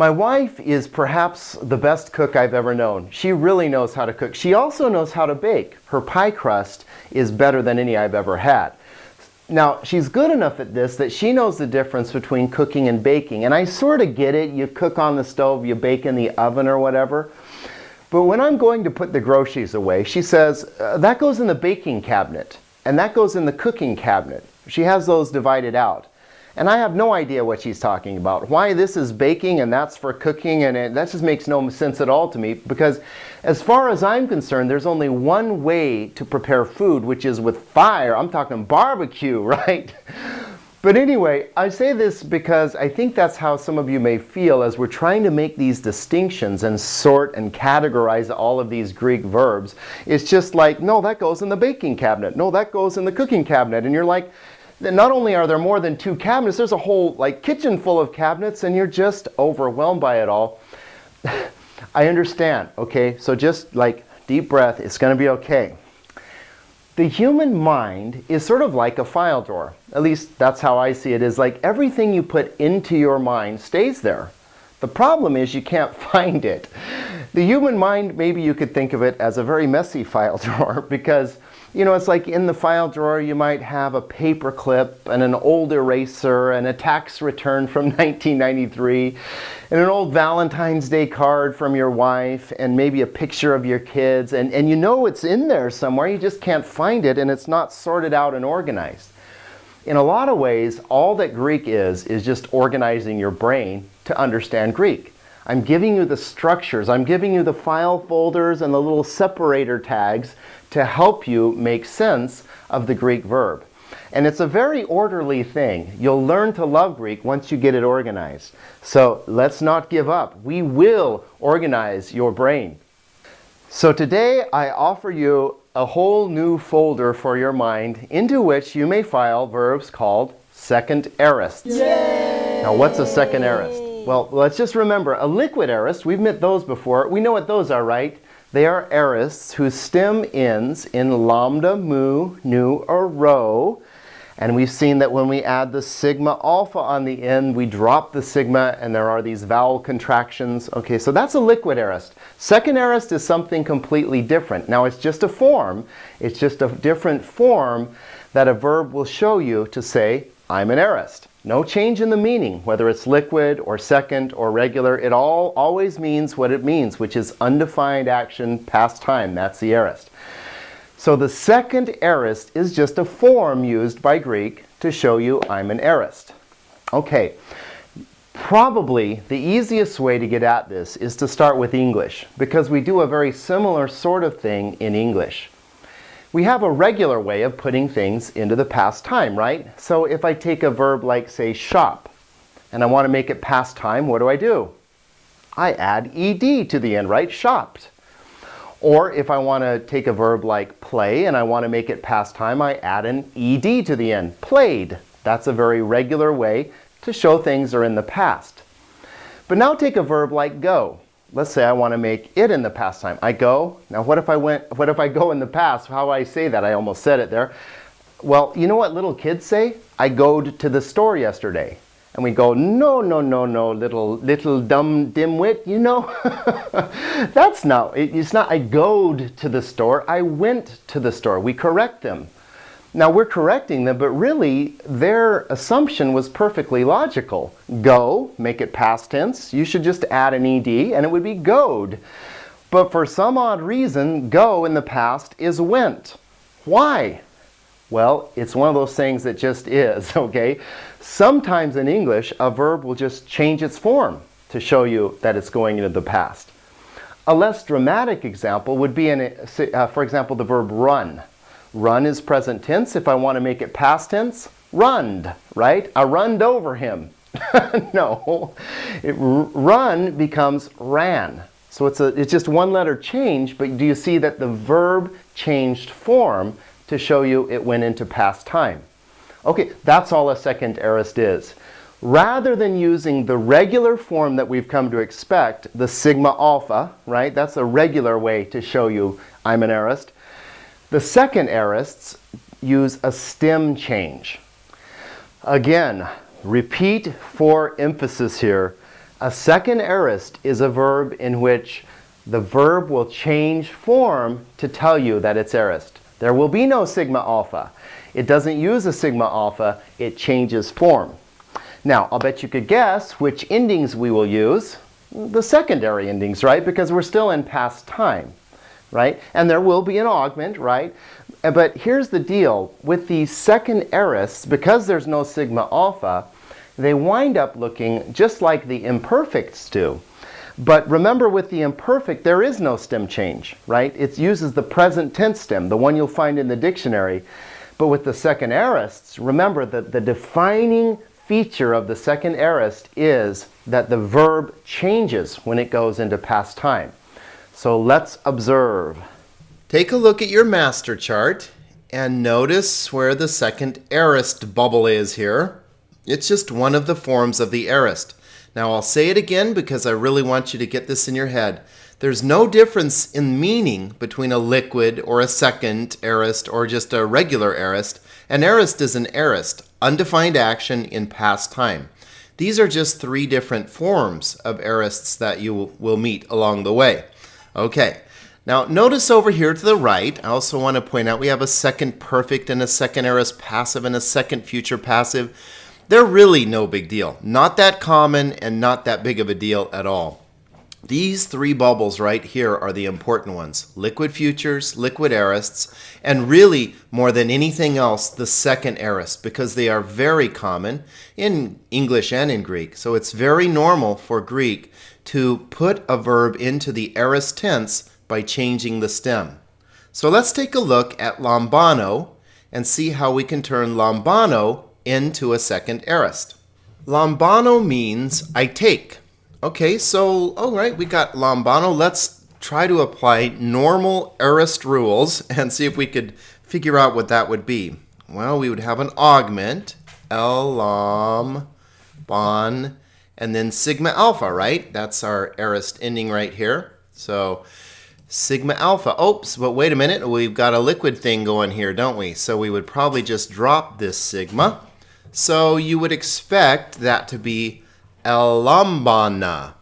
My wife is perhaps the best cook I've ever known. She really knows how to cook. She also knows how to bake. Her pie crust is better than any I've ever had. Now, she's good enough at this that she knows the difference between cooking and baking. And I sort of get it. You cook on the stove, you bake in the oven or whatever. But when I'm going to put the groceries away, she says, that goes in the baking cabinet, and that goes in the cooking cabinet. She has those divided out. And I have no idea what she's talking about. Why this is baking and that's for cooking, and that just makes no sense at all to me, because as far as I'm concerned, there's only one way to prepare food, which is with fire. I'm talking barbecue, right? But anyway, I say this because I think that's how some of you may feel as we're trying to make these distinctions and sort and categorize all of these Greek verbs. It's just like, no, that goes in the baking cabinet. No, that goes in the cooking cabinet. And you're like, not only are there more than 2 cabinets, there's a whole kitchen full of cabinets, and you're just overwhelmed by it all. I understand, okay? So just deep breath, it's going to be okay. The human mind is sort of like a file drawer. At least that's how I see it, is like everything you put into your mind stays there. The problem is you can't find it. The human mind, maybe you could think of it as a very messy file drawer, because it's like in the file drawer you might have a paper clip and an old eraser and a tax return from 1993 and an old Valentine's Day card from your wife and maybe a picture of your kids, and it's in there somewhere, you just can't find it, and it's not sorted out and organized. In a lot of ways, all that Greek is just organizing your brain to understand Greek. I'm giving you the structures, I'm giving you the file folders and the little separator tags to help you make sense of the Greek verb. And it's a very orderly thing. You'll learn to love Greek once you get it organized. So let's not give up. We will organize your brain. So today I offer you a whole new folder for your mind into which you may file verbs called Second Aorists. Yay! Now what's a Second Aorist? Well, let's just remember, a liquid aorist, we've met those before. We know what those are, right? They are aorists whose stem ends in lambda, mu, nu, or rho. And we've seen that when we add the sigma alpha on the end, we drop the sigma and there are these vowel contractions. Okay, so that's a liquid aorist. Second aorist is something completely different. Now it's just a form. It's just a different form that a verb will show you to say, I'm an aorist. No change in the meaning, whether it's liquid or second or regular. It all always means what it means, which is undefined action, past time. That's the aorist. So the second aorist is just a form used by Greek to show you I'm an aorist. Okay, probably the easiest way to get at this is to start with English, because we do a very similar sort of thing in English. We have a regular way of putting things into the past time, right? So if I take a verb like, say, shop, and I want to make it past time, what do? I add ed to the end, right? Shopped. Or if I want to take a verb like play, and I want to make it past time, I add an ed to the end, played. That's a very regular way to show things are in the past. But now take a verb like go. Let's say I want to make it in the past time. I go. Now what if I go in the past? How do I say that? I almost said it there. Well, you know what little kids say? I goed to the store yesterday. And we go, no, little dumb dimwit, That's not, it's not I goed to the store, I went to the store. We correct them. Now we're correcting them, but really their assumption was perfectly logical. Go, make it past tense, you should just add an ed and it would be goed. But for some odd reason, go in the past is went. Why? Well, it's one of those things that just is, okay? Sometimes in English, a verb will just change its form to show you that it's going into the past. A less dramatic example would be, for example, the verb run. Run is present tense. If I want to make it past tense, runned, right? I runned over him. No, run becomes ran. So it's just one letter change, but do you see that the verb changed form to show you it went into past time? Okay, that's all a second aorist is. Rather than using the regular form that we've come to expect, the sigma alpha, right? That's a regular way to show you I'm an aorist. The second aorists use a stem change. Again, repeat for emphasis here. A second aorist is a verb in which the verb will change form to tell you that it's aorist. There will be no sigma alpha. It doesn't use a sigma alpha, it changes form. Now, I'll bet you could guess which endings we will use. The secondary endings, right? Because we're still in past time, right? And there will be an augment, right? But here's the deal. With the second aorists, because there's no sigma alpha, they wind up looking just like the imperfects do. But remember, with the imperfect, there is no stem change, right? It uses the present tense stem, the one you'll find in the dictionary. But with the second aorists, remember that the defining feature of the second aorist is that the verb changes when it goes into past time. So let's observe. Take a look at your master chart and notice where the second aorist bubble is here. It's just one of the forms of the aorist. Now I'll say it again because I really want you to get this in your head. There's no difference in meaning between a liquid or a second aorist or just a regular aorist. An aorist is an aorist, undefined action in past time. These are just three different forms of aorists that you will meet along the way. Okay, now notice over here to the right, I also want to point out we have a second perfect and a second aorist passive and a second future passive. They're really no big deal. Not that common and not that big of a deal at all. These three bubbles right here are the important ones. Liquid futures, liquid aorists, and really, more than anything else, the second aorist, because they are very common in English and in Greek. So it's very normal for Greek to put a verb into the aorist tense by changing the stem. So let's take a look at lambano and see how we can turn lambano into a second aorist. Lambano means I take. Okay, so all right, we got lambano. Let's try to apply normal aorist rules and see if we could figure out what that would be. Well, we would have an augment, lam, bon, and then sigma alpha, right? That's our aorist ending right here. So sigma alpha. Oops, but wait a minute. We've got a liquid thing going here, don't we? So we would probably just drop this sigma. So you would expect that to be elambana.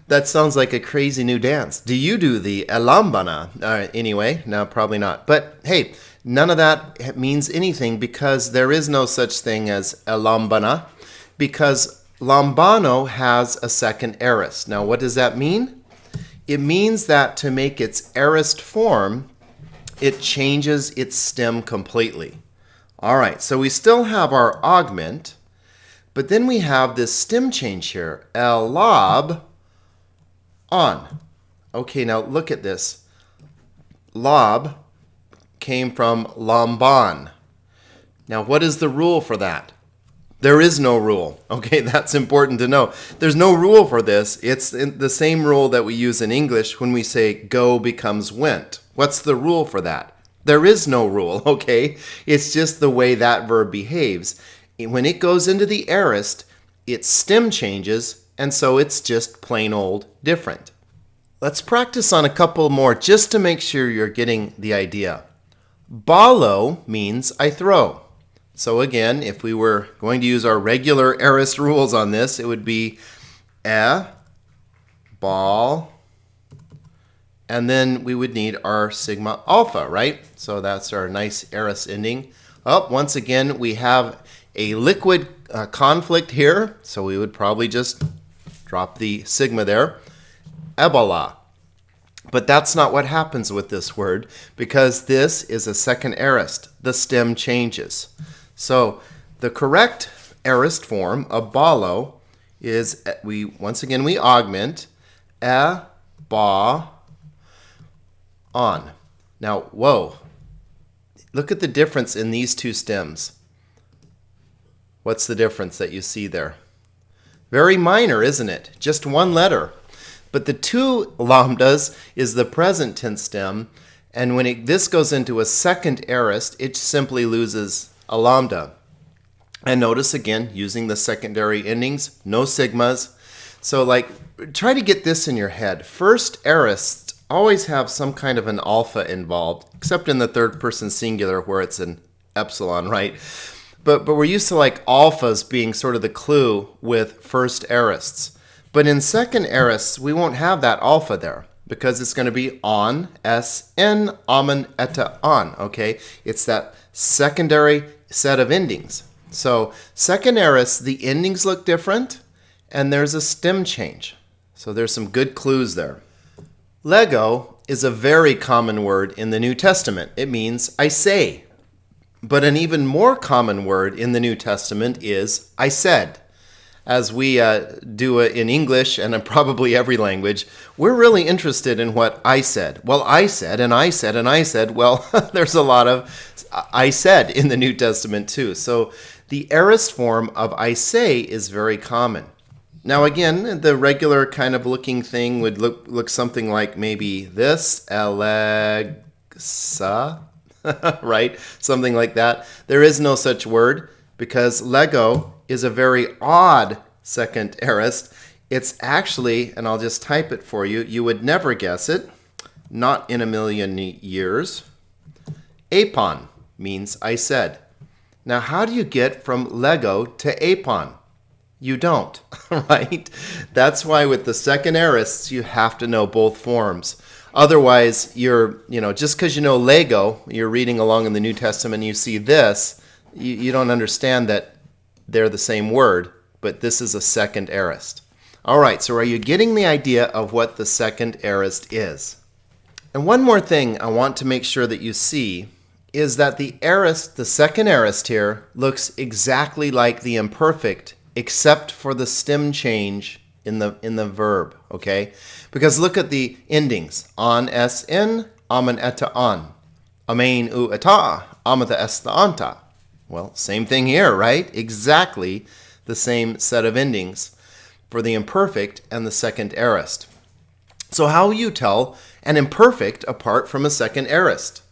That sounds like a crazy new dance. Do you do the elambana? Anyway, no, probably not. But hey, none of that means anything because there is no such thing as elambana because lambano has a second aorist. Now, what does that mean? It means that to make its aorist form, it changes its stem completely. All right, so we still have our augment, but then we have this stem change here, elab, on. Okay, now look at this. Lab came from lamban. Now, what is the rule for that? There is no rule. Okay, that's important to know. There's no rule for this. It's the same rule that we use in English when we say go becomes went. What's the rule for that? There is no rule, okay? It's just the way that verb behaves. When it goes into the aorist, its stem changes, and so it's just plain old different. Let's practice on a couple more just to make sure you're getting the idea. Balo means I throw. So again, if we were going to use our regular aorist rules on this, it would be ball, and then we would need our sigma alpha, right? So that's our nice aorist ending. Oh, once again, we have a liquid conflict here, so we would probably just drop the sigma there. Ebola. But that's not what happens with this word because this is a second aorist. The stem changes. So the correct aorist form of balo is we augment ba on. Now, whoa. Look at the difference in these two stems. What's the difference that you see there? Very minor, isn't it? Just one letter. But the two lambdas is the present tense stem, and when this goes into a second aorist, it simply loses a lambda. And notice again, using the secondary endings, no sigmas. So try to get this in your head. First aorists always have some kind of an alpha involved, except in the third person singular where it's an epsilon, right? but we're used to like alphas being sort of the clue with first aorists. But in second aorists, we won't have that alpha there because it's going to be on, s, n, amen, eta, on, okay? It's that secondary set of endings. So second aorists, the endings look different, and there's a stem change. So there's some good clues there. Lego is a very common word in the New Testament. It means I say. But an even more common word in the New Testament is I said. As we do in English and in probably every language, we're really interested in what I said. Well, I said, and I said, and I said. Well, there's a lot of I said in the New Testament too. So the aorist form of I say is very common. Now again, the regular kind of looking thing would look something like maybe this, Alexa, right? Something like that. There is no such word because Lego is a very odd second aorist. It's actually, and I'll just type it for you, you would never guess it, not in a million years. Apon means I said. Now how do you get from Lego to apon? You don't, right? That's why with the second aorists, you have to know both forms. Otherwise, just because you know Lego, you're reading along in the New Testament and you see this, you don't understand that they're the same word, but this is a second aorist. All right, so are you getting the idea of what the second aorist is? And one more thing I want to make sure that you see is that the aorist, the second aorist here, looks exactly like the imperfect, except for the stem change in the verb, okay? Because look at the endings. On, s, n, amen, eta, on. Amen, u, eta, amata, esta, anta. Well, same thing here, right? Exactly the same set of endings for the imperfect and the second aorist. So how will you tell an imperfect apart from a second aorist?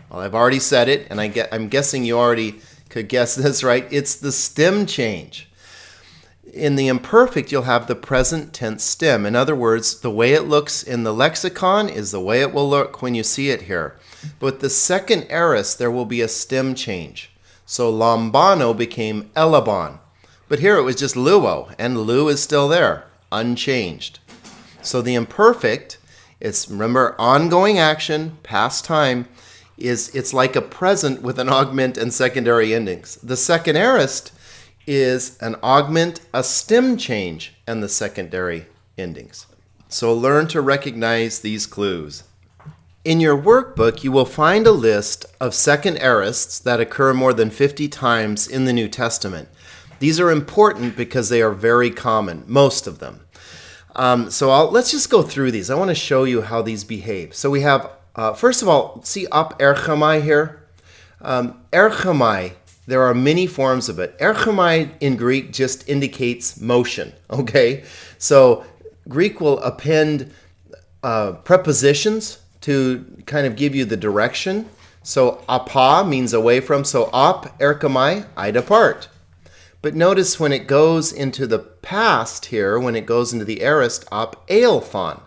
Well, I've already said it, and I'm guessing you already could guess this, right? It's the stem change. In the imperfect, you'll have the present tense stem. In other words, the way it looks in the lexicon is the way it will look when you see it here. But with the second aorist, there will be a stem change. So lambano became elabon. But here it was just luo, and lu is still there, unchanged. So the imperfect, it's, remember, ongoing action, past time, it's like a present with an augment and secondary endings. The second aorist is an augment, a stem change, and the secondary endings. So learn to recognize these clues. In your workbook, you will find a list of second aorists that occur more than 50 times in the New Testament. These are important because they are very common, most of them. Let's just go through these. I want to show you how these behave. So we have, first of all, see up erchomai here? Erchomai, there are many forms of it. Erchomai in Greek just indicates motion, okay? So Greek will append prepositions to kind of give you the direction. So apa means away from, so ap, erchomai, I depart. But notice when it goes into the past here, when it goes into the aorist, ap eilthon.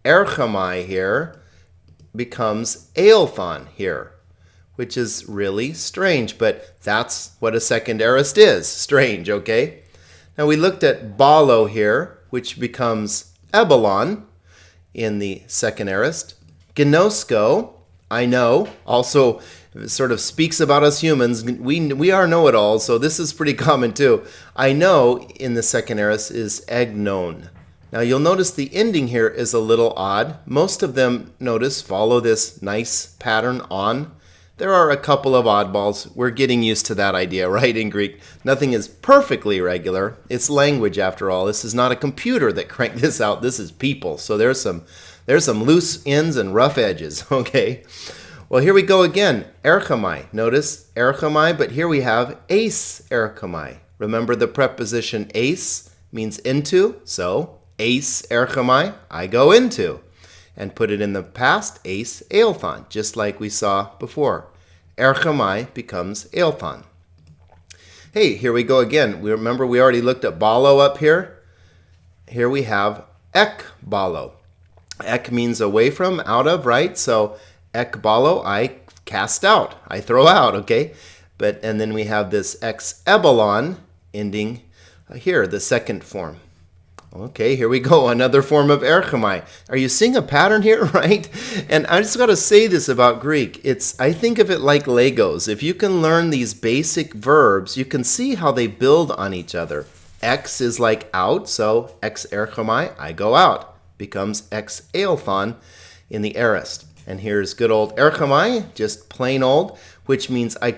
Erchomai here becomes eilthon here, which is really strange, but that's what a second aorist is. Strange, okay? Now we looked at balo here, which becomes ebalon in the second aorist. Gnosko, I know, also sort of speaks about us humans. We are know-it-alls, so this is pretty common too. I know in the second aorist is egnon. Now you'll notice the ending here is a little odd. Most of them, notice, follow this nice pattern on. There are a couple of oddballs. We're getting used to that idea, right, in Greek. Nothing is perfectly regular. It's language, after all. This is not a computer that cranked this out. This is people. So there's some loose ends and rough edges, okay? Well, here we go again. Erchomai. Notice erchomai, but here we have eis erchomai. Remember the preposition eis means into, so eis erchomai, I go into. And put it in the past, eis eilthon, just like we saw before. Erchomai becomes eilthon. Hey, here we go again. Remember we already looked at balo up here? Here we have ek balo. Ek means away from, out of, right? So ek balo, I cast out, I throw out, okay? And then we have this ex ebelon ending here, the second form. Okay, here we go, another form of erchomai. Are you seeing a pattern here, right? And I just got to say this about Greek. I think of it like Legos. If you can learn these basic verbs, you can see how they build on each other. Ex is like out, so ex erchomai, I go out, becomes ex eilthon in the aorist. And here's good old erchomai, just plain old, which means I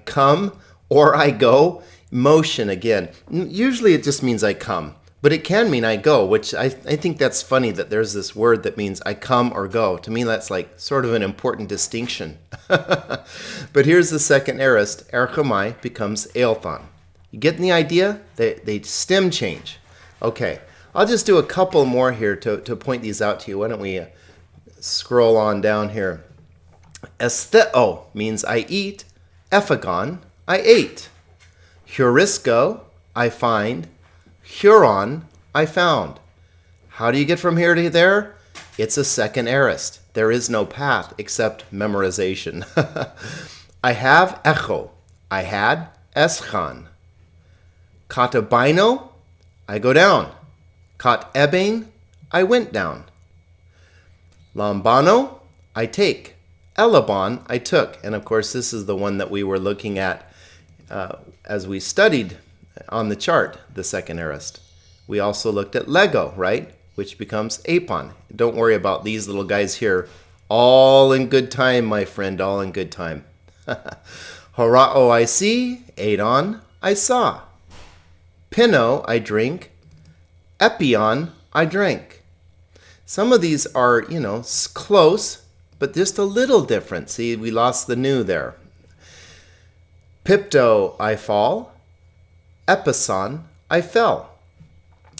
come or I go. Motion again. Usually it just means I come. But it can mean I go, which I think that's funny that there's this word that means I come or go. To me, that's like sort of an important distinction. But here's the second aorist. Erchomai becomes eilthon. You getting the idea? They stem change. Okay, I'll just do a couple more here to point these out to you. Why don't we scroll on down here? Estheo means I eat. Ephagon, I ate. Heurisko, I find. Huron, I found. How do you get from here to there? It's a second aorist. There is no path except memorization. I have echo. I had eschan. Katabino, I go down. Kat ebein, I went down. Lambano, I take. Elabon, I took. And of course, this is the one that we were looking at as we studied on the chart, the second aorist. We also looked at Lego, right? Which becomes apon. Don't worry about these little guys here. All in good time, my friend, all in good time. Horao I see, Adon I saw. Pino I drink. Epion I drank. Some of these are, close, but just a little different. See, we lost the new there. Pipto I fall. Epison, I fell.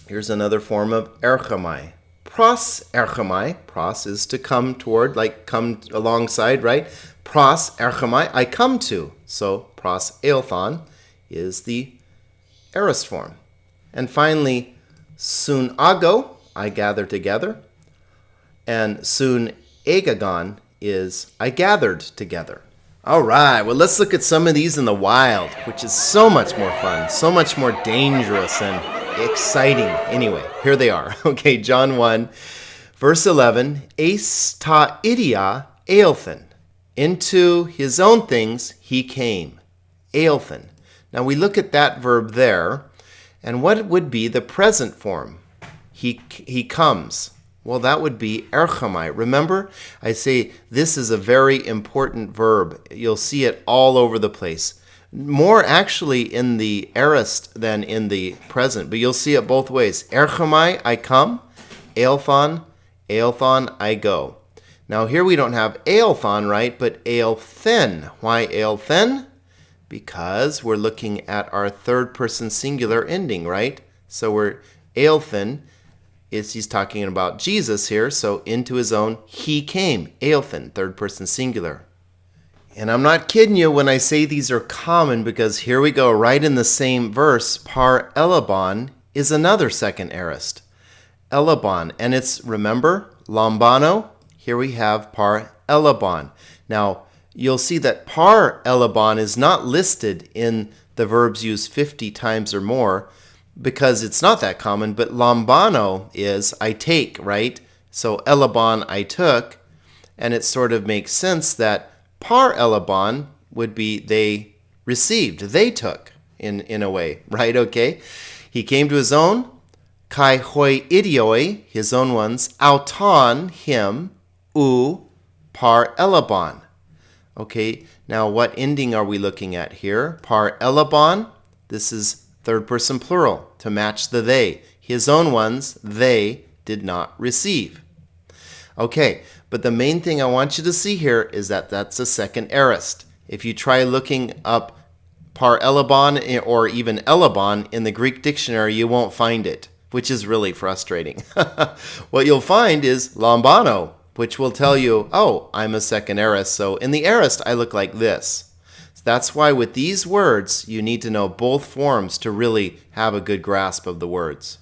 Here's another form of erchomai. Pros erchomai. Pros is to come toward, like come alongside, right? Pros erchomai, I come to. So pros eilthon is the aorist form. And finally, sun ago, I gather together. And sun agagon is I gathered together. All right, well, let's look at some of these in the wild, which is so much more fun, so much more dangerous and exciting. Anyway, here they are. Okay, John 1, verse 11, eis ta idia eilthen. Into his own things he came. Eilthen. Now we look at that verb there, and what would be the present form? He comes. Well, that would be erchomai. Remember, I say this is a very important verb. You'll see it all over the place. More actually in the aorist than in the present, but you'll see it both ways. Erchomai, I come. Eilthon, I go. Now here we don't have eilthon, right, but eilthen. Why eilthen? Because we're looking at our third person singular ending, right? So we're eilthen. He's talking about Jesus here, so into his own, he came. Eilthen, third person singular. And I'm not kidding you when I say these are common, because here we go, right in the same verse, par elabon is another second aorist. Elabon, and it's, remember, lambano, here we have par elabon. Now, you'll see that par elabon is not listed in the verbs used 50 times or more, because it's not that common, but lambano is I take, right? So elabon, I took, and it sort of makes sense that par elabon would be they received, they took, in a way, right? Okay? He came to his own, kai hoi idioi, his own ones, auton, him, u, par elabon. Okay, now what ending are we looking at here? Par elabon, this is third person plural, to match the they. His own ones, they did not receive. Okay, but the main thing I want you to see here is that that's a second aorist. If you try looking up par elabon or even elabon in the Greek dictionary, you won't find it, which is really frustrating. What you'll find is lambano, which will tell you, oh, I'm a second aorist, so in the aorist I look like this. That's why with these words, you need to know both forms to really have a good grasp of the words.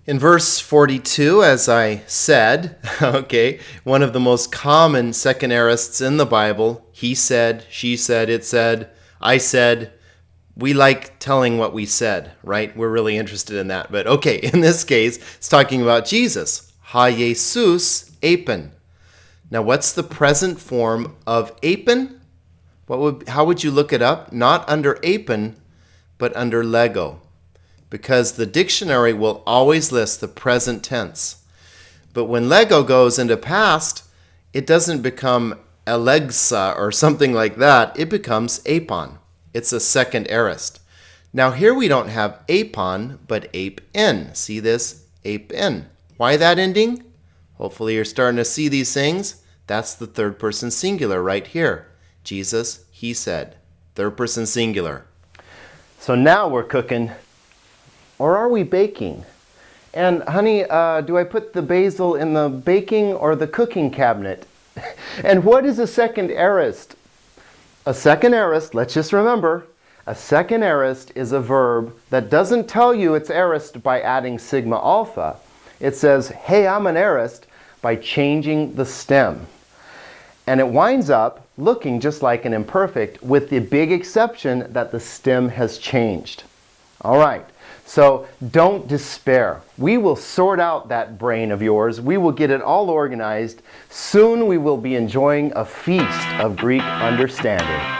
In verse 42, as I said, okay, one of the most common second aorists in the Bible, he said, she said, it said, I said, we like telling what we said, right? We're really interested in that. But okay, in this case, it's talking about Jesus. Ha Jesus apen. Now, what's the present form of apen? How would you look it up? Not under apen, but under lego. Because the dictionary will always list the present tense. But when lego goes into past, it doesn't become elegsa or something like that. It becomes apon. It's a second aorist. Now here we don't have apon, but ape-in. See this? Ape-in. Why that ending? Hopefully you're starting to see these things. That's the third person singular right here. Jesus, he said. Third person singular. So now we're cooking. Or are we baking? And honey, do I put the basil in the baking or the cooking cabinet? And what is a second aorist? A second aorist, let's just remember, a second aorist is a verb that doesn't tell you it's aorist by adding sigma alpha. It says, hey, I'm an aorist, by changing the stem. And it winds up looking just like an imperfect, with the big exception that the stem has changed. All right, so don't despair. We will sort out that brain of yours. We will get it all organized. Soon we will be enjoying a feast of Greek understanding.